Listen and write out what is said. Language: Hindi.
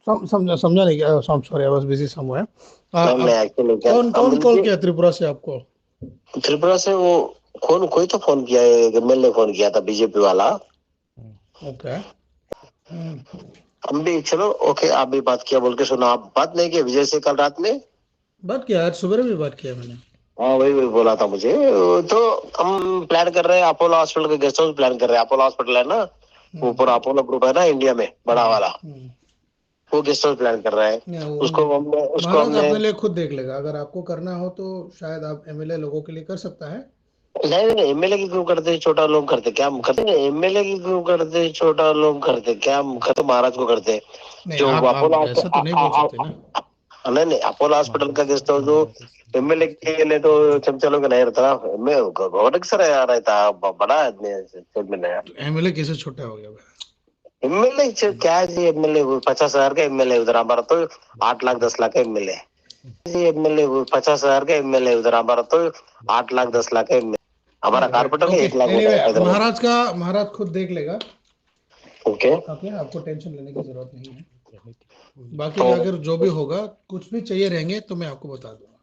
समझा समझा नहीं क्या, sorry I was busy somewhere. मैं अब एक्चुअली क्या कौन अब कौन कॉल मुझे किया त्रिपुरा से आपको? त्रिपुरा से वो कौन कोई तो फोन किया है, एमएलए फोन किया था बीजेपी वाला। ओके। हम भी चलो ओके, आप भी बात किया बोल के सुना, आप बात नहीं किया विजय से कल रात में? बात किया, आज सुबह भी बात किया मैंने। हाँ वही वही बोला था मुझे। तो हम प्लान कर रहे हैं अपोलो हॉस्पिटल का गेस्ट हाउस प्लान कर रहे हैं। अपोलो हॉस्पिटल है ना, वो हम्म, पूरा अपोलो ग्रुप है ना इंडिया में बड़ा वाला, हम्म। वो गेस्ट हाउस प्लान कर रहे हैं। नहीं, वो महाराज उसको हमने अपने लिए खुद देख लेगा, अगर आपको करना हो तो शायद आप एमएलए लोगों के लिए कर सकता है। नहीं नहीं, एमएलए की क्यों करते, छोटा लोग करते क्या हम करते? एमएलए की क्यों करते, छोटा लोग करते क्या हम करते? महाराज को करते नहीं, जो आप अपोलो। ऐसा तो नहीं बोल सकते ना। नहीं नहीं, अपोलो हॉस्पिटल का गेस्ट हाउस जो एमएलए के लिए तो चमचा लोग नहीं रहता ना, गवर्नर सर रहता बड़ा आदमी है। एमएलए कैसे छोटा हो गया भाई? एमएलए क्या जी, एमएलए 50,000 का एमएलए उधर, हमारा तो 8 लाख 10 लाख का एमएलए। एमएलए 50,000 का एमएलए उधर, हमारा तो 8 लाख 10 लाख का एमएलए। हमारा नहीं राइट, कारपोरेटर का ओके। 1 लाख एनीवे, हैदराबाद। महाराज खुद देख लेगा। ओके। ओके, आपको टेंशन लेने की जरूरत नहीं है। बाकी तो अगर जो भी होगा, कुछ भी चाहिए रहेंगे तो मैं आपको बता दूंगा।